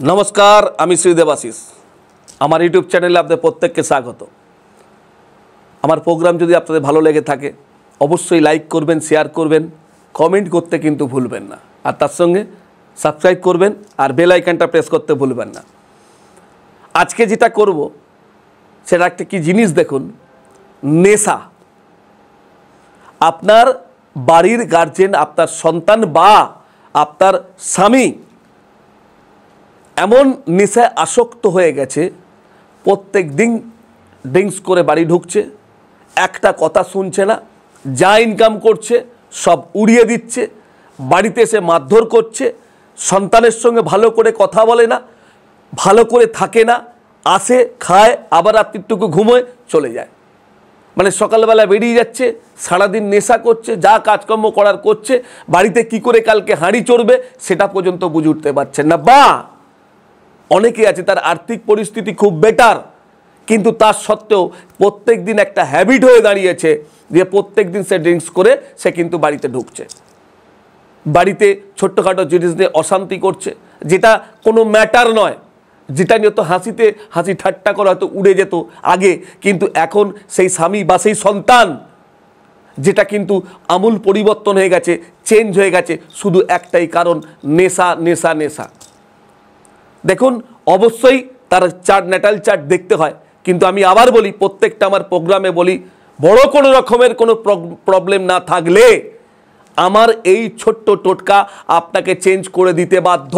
नमस्कार आमी श्री देवाशीष आमार यूट्यूब चैनेले आपनादेर प्रत्येकके स्वागत। आमार प्रोग्राम यदि आपनादेर भालो लेगे थाके अवश्यई लाइक करबेन, शेयर करबेन, कमेंट करते किन्तु भूलबेन ना और तार संगे सबस्क्राइब करबेन और बेल आइकनटा प्रेस करते भूलबेन ना। आज के जेटा करब सेटा एकटा कि जिनिस देखुन, नेशा। आपनार बाड़ीर गार्जेन आपनार सन्तान बा आपनार स्वामी एमन नेशाय आसक्त हो गेছে प्रत्येक दिन ड्रिंक्स करे बाड़ी ढुकছে, একটা কথা শুনছে না, যা ইনকাম করছে সব উড়িয়ে দিচ্ছে, বাড়িতে এসে মারধর করছে, সন্তানের সঙ্গে ভালো করে কথা বলে না, ভালো করে থাকে না, আসে খায় আবার রাত্রিটুকু ঘুমোয় চলে যায়। মানে সকালবেলা বেরিয়ে যাচ্ছে, সারাদিন নেশা করছে, যা কাজকর্ম করার করছে, বাড়িতে কি করে কালকে হাঁড়ি চড়বে সেটা পর্যন্ত বুঝে উঠতে পারছেন না। বা অনেকেই আছে তার আর্থিক পরিস্থিতি খুব বেটার কিন্তু তার সত্ত্বেও প্রত্যেক দিন একটা হ্যাবিট হয়ে দাঁড়িয়েছে যে প্রত্যেক দিন সে ড্রিঙ্কস করে সে কিন্তু বাড়িতে ঢুকছে, বাড়িতে ছোট্টখাটো জিনিস নিয়ে অশান্তি করছে, যেটা কোনো ম্যাটার নয়, যেটা নিয়ে তো হাসি ঠাট্টা করে হয়তো উড়ে যেত আগে, কিন্তু এখন সেই স্বামী বা সেই সন্তান যেটা কিন্তু আমূল পরিবর্তন হয়ে গেছে, চেঞ্জ হয়ে গেছে, শুধু একটাই কারণ, নেশা নেশা নেশা। দেখুন অবশ্যই তার চার্ট ন্যাটাল চার্ট দেখতে হয়, কিন্তু আমি আবার বলি, প্রত্যেকটা আমার প্রোগ্রামে বলি, বড় কোনো রকমের কোনো প্রবলেম না থাকলে আমার এই ছোট্ট টোটকা আপনাকে চেঞ্জ করে দিতে বাধ্য।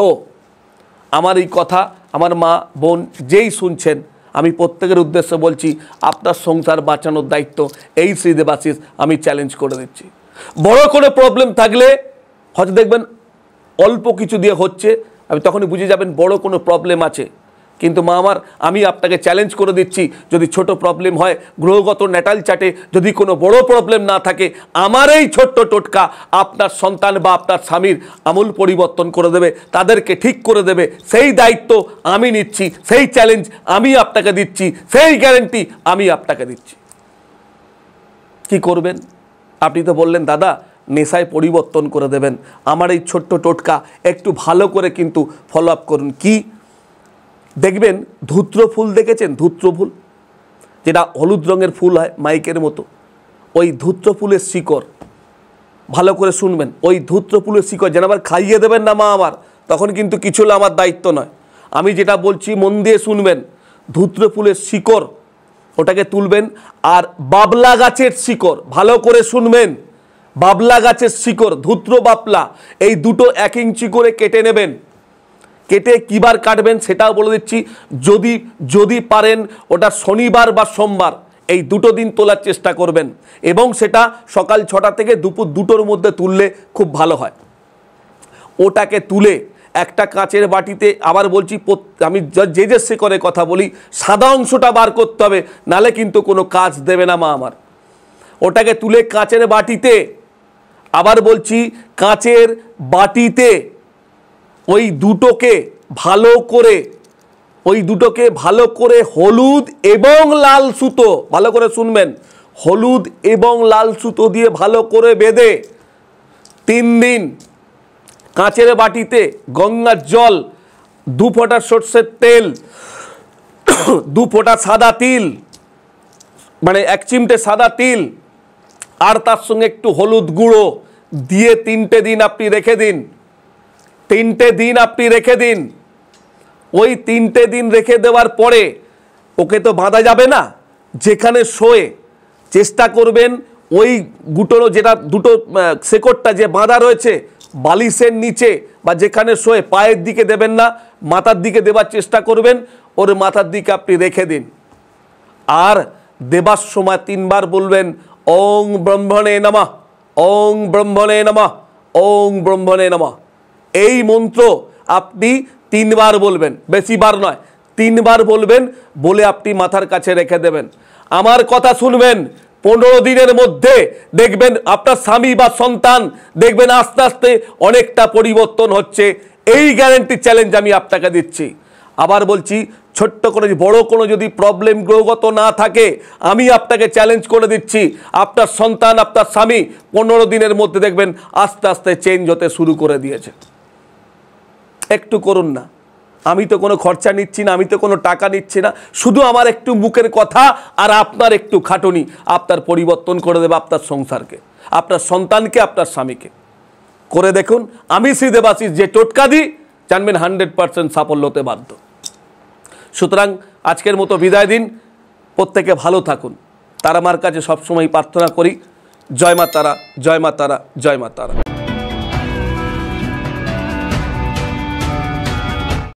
আমার এই কথা আমার মা বোন যেই শুনছেন আমি প্রত্যেকের উদ্দেশ্যে বলছি, আপনার সংসার বাঁচানোর দায়িত্ব এই শ্রী দেবাশিস আমি চ্যালেঞ্জ করে দিচ্ছি। বড় কোনো প্রবলেম থাকলে হয়তো দেখবেন অল্প কিছু দিয়ে হচ্ছে, আমি তখনই বুঝে যাবেন বড় কোনো প্রবলেম আছে। কিন্তু মা আমার, আমি আপনাকে চ্যালেঞ্জ করে দিচ্ছি, যদি ছোট প্রবলেম হয়, গ্রহগত ন্যাটাল চার্টে যদি কোনো বড় প্রবলেম না থাকে, আমার এই ছোট্ট টোটকা আপনার সন্তান বা আপনার স্বামীর আমূল পরিবর্তন করে দেবে, তাদেরকে ঠিক করে দেবে। সেই দায়িত্ব আমি নিচ্ছি, সেই চ্যালেঞ্জ আমি আপনাকে দিচ্ছি, সেই গ্যারেন্টি আমি আপনাকে দিচ্ছি। কি করবেন? আপনি তো বললেন দাদা নেশায় পরিবর্তন করে দেবেন, আমার এই ছোট্ট টোটকা একটু ভালো করে কিন্তু ফলো আপ করুন। কি দেখবেন, ধূত্র ফুল দেখেছেন? ধূত্র ফুল যেটা হলুদ রঙের ফুল হয় মাইকের মতো, ওই ধূত্র ফুলের শিকড় ভালো করে শুনবেন, ওই ধূত্র ফুলের শিকড় যেন আবার খাইয়ে দেবেন না মা আমার, তখন কিন্তু কিছু হলে আমার দায়িত্ব নয়। আমি যেটা বলছি মন দিয়ে শুনবেন, ধূত্র ফুলের শিকড় ওটাকে তুলবেন, আর বাবলা গাছের শিকড় ভালো করে শুনবেন, বাবলা গাছের শিকড়, ধূত্র বাবলা, এই দুটো 1 ইঞ্চি করে কেটে নেবেন। কেটে কিবার কাটবেন সেটাও বলে দিচ্ছি, যদি পারেন ওটা শনিবার বা সোমবার এই দুটো দিন তোলার চেষ্টা করবেন, এবং সেটা সকাল 6টা থেকে দুপুর 2টোর মধ্যে তুললে খুব ভালো হয়। ওটাকে তুলে একটা কাঁচের বাটিতে, আবার বলছি আমি যে শিকড়ের কথা বলি সাদা অংশটা বার করতে হবে, নালে কিন্তু কোনো কাজ দেবে না মা আমার। ওটাকে তুলে কাঁচের বাটিতে, আবার বলছি কাঁচের বাটিতে ওই দুটোকে ভালো করে হলুদ এবং লাল সুতো, ভালো করে শুনবেন, হলুদ এবং লাল সুতো দিয়ে ভালো করে বেঁধে 3 দিন কাঁচের বাটিতে গঙ্গার জল, 2 ফোঁটা সরষের তেল, 2 ফোঁটা সাদা তিল, মানে 1 চিমটে সাদা তিল, আর তার সঙ্গে একটু হলুদ গুঁড়ো দিয়ে 3টে দিন আপনি রেখে দিন। 3টে দিন আপনি রেখে দিন। ওই 3টে দিন রেখে দেওয়ার পরে ওকে তো বাঁধা যাবে না, যেখানে শোয়ে চেষ্টা করবেন ওই গুঁটোনো যেটা দুটো শেকড়টা যে বাঁধা রয়েছে বালিশের নিচে বা যেখানে শোয়ে, পায়ের দিকে দেবেন না, মাথার দিকে দেওয়ার চেষ্টা করবেন, ওর মাথার দিকে আপনি রেখে দিন। আর দেবার সময় 3 বার বলবেন ওং ব্রহ্মণে নমঃ, ওং ব্রহ্মণে নমঃ, ওং ব্রহ্মণে নমঃ। এই মন্ত্র আপনি 3 বার বলবেন, বেশি বার নয়, 3 বার বলবেন, বলে আপনি মাথার কাছে রেখে দেবেন। আমার কথা শুনবেন, 15 দিনের মধ্যে দেখবেন আপনার স্বামী বা সন্তান দেখবেন আস্তে আস্তে অনেকটা পরিবর্তন হচ্ছে। এই গ্যারান্টি চ্যালেঞ্জ আমি আপনাকে দিচ্ছি। আবার বলছি, ছোট্ট করে বড় কোনো যদি প্রবলেম গ্রহগত না থাকে, আমি আপনাকে চ্যালেঞ্জ করে দিচ্ছি, আপনার সন্তান আপনার স্বামী 15 দিনের মধ্যে দেখবেন আস্তে আস্তে চেঞ্জ হতে শুরু করে দিয়েছে। একটু করুন না, আমি তো কোনো খরচা নিচ্ছি না, আমি তো কোনো টাকা নিচ্ছি না, শুধু আমার একটু মুখের কথা আর আপনার একটু খাটুনি আপনার পরিবর্তন করে দেবে আপনার সংসারকে, আপনার সন্তানকে, আপনার স্বামীকে। করে দেখুন, আমি শ্রী দেবাশিস যে টোটকা দিই জানবেন 100% সাফল্য হতে বাধ্য। সুতরাং আজকের মতো বিদায় দিন, প্রত্যেকে ভালো থাকুন। তারা মার কাছে সবসময় প্রার্থনা করি, জয় মা তারা, জয় মা তারা, জয় মা তারা।